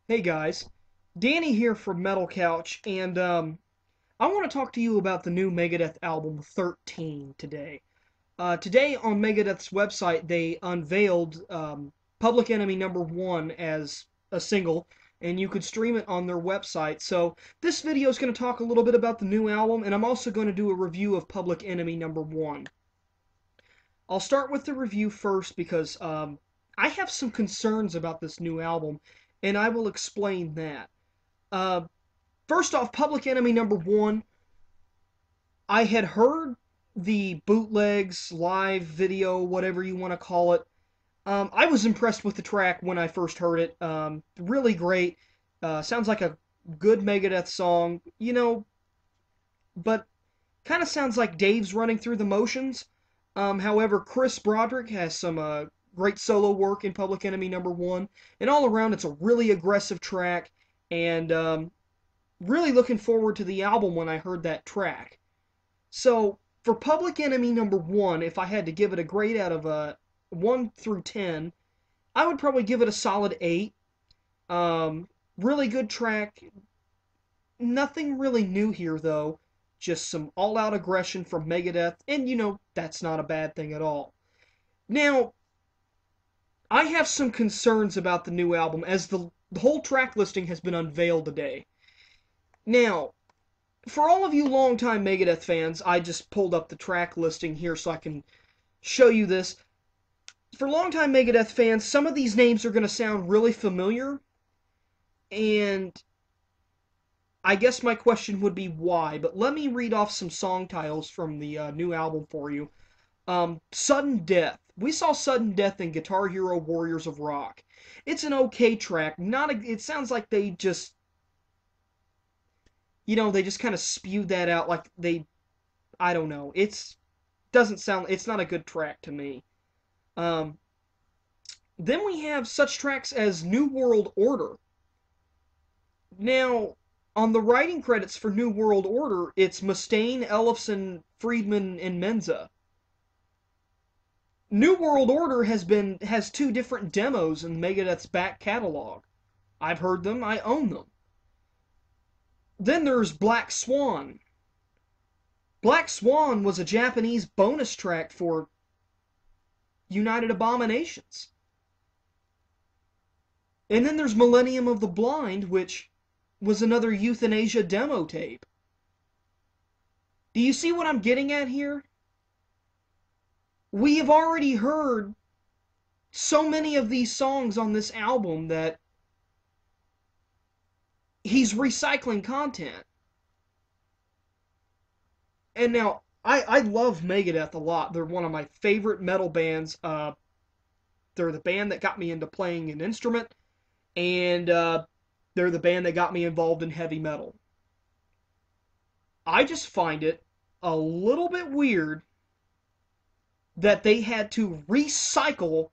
Hey guys, Danny here from Metal Couch, and I want to talk to you about the new Megadeth album th1rT3en today. Today on Megadeth's website, they unveiled Public Enemy #1 as a single, and you could stream it on their website. So this video is going to talk a little bit about the new album, and I'm also going to do a review of Public Enemy #1. I'll start with the review first because I have some concerns about this new album, and I will explain that. Uh, First off, Public Enemy #1, I had heard the bootlegs, live video, whatever you want to call it. I was impressed with the track when I first heard it. Really great. Sounds like a good Megadeth song, but kind of sounds like Dave's running through the motions. However, Chris Broderick has some great solo work in Public Enemy #1, and all around it's a really aggressive track, and really looking forward to the album when I heard that track. So, for Public Enemy #1, if I had to give it a grade out of 1 through 10, I would probably give it a solid 8. Really good track. Nothing really new here, though. Just some all-out aggression from Megadeth, and that's not a bad thing at all. Now, I have some concerns about the new album, as the whole track listing has been unveiled today. Now, for all of you longtime Megadeth fans, I just pulled up the track listing here so I can show you this. For longtime Megadeth fans, some of these names are going to sound really familiar, and I guess my question would be why, but let me read off some song titles from the new album for you. Sudden Death. We saw Sudden Death in Guitar Hero Warriors of Rock. It's an okay track. It sounds like they just they just kind of spewed that out like I don't know. It's not a good track to me. Um, then we have such tracks as New World Order. Now, on the writing credits for New World Order, it's Mustaine, Ellefson, Friedman, and Menza. New World Order has two different demos in Megadeth's back catalog. I've heard them, I own them. Then there's Black Swan. Black Swan was a Japanese bonus track for United Abominations. And then there's Millennium of the Blind, which was another Euthanasia demo tape. Do you see what I'm getting at here? We have already heard so many of these songs on this album that he's recycling content. And now, I love Megadeth a lot. They're one of my favorite metal bands. They're the band that got me into playing an instrument, and they're the band that got me involved in heavy metal. I just find it a little bit weird that they had to recycle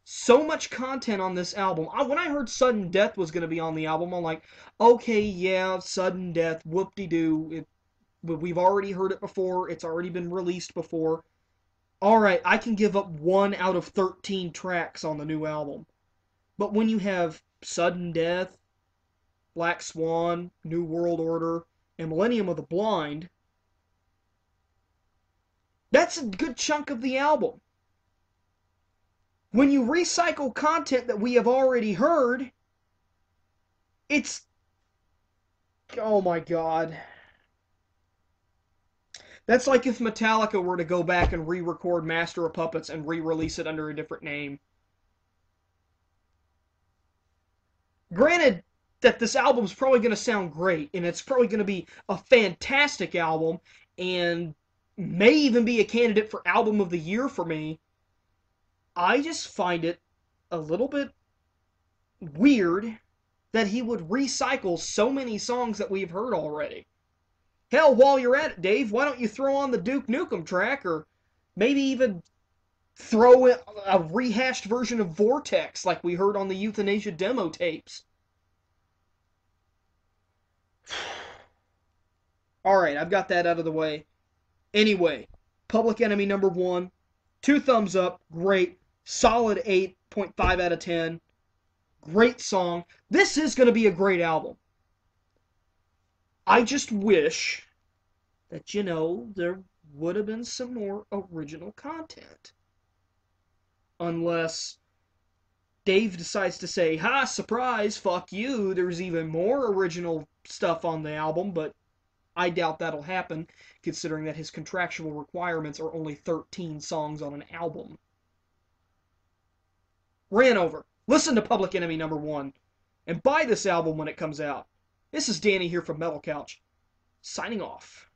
so much content on this album. When I heard Sudden Death was going to be on the album, I'm like, okay, yeah, Sudden Death, whoop-de-doo. We've already heard it before. It's already been released before. Alright, I can give up 1 out of 13 tracks on the new album. But when you have Sudden Death, Black Swan, New World Order, and Millennium of the Blind, that's a good chunk of the album. When you recycle content that we have already heard, it's... oh my god. That's like if Metallica were to go back and re-record Master of Puppets and re-release it under a different name. Granted that this album's probably going to sound great, and it's probably going to be a fantastic album, and may even be a candidate for Album of the Year for me, I just find it a little bit weird that he would recycle so many songs that we've heard already. Hell, while you're at it, Dave, why don't you throw on the Duke Nukem track, or maybe even throw a rehashed version of Vortex like we heard on the Euthanasia demo tapes? Alright, I've got that out of the way. Anyway, Public Enemy #1, 2 thumbs up, great, solid 8.5 out of 10. Great song. This is going to be a great album. I just wish that, there would have been some more original content. Unless Dave decides to say, ha, surprise, fuck you, there's even more original stuff on the album, but I doubt that'll happen, considering that his contractual requirements are only 13 songs on an album. Ran over. Listen to Public Enemy #1, and buy this album when it comes out. This is Danny here from Metal Couch, signing off.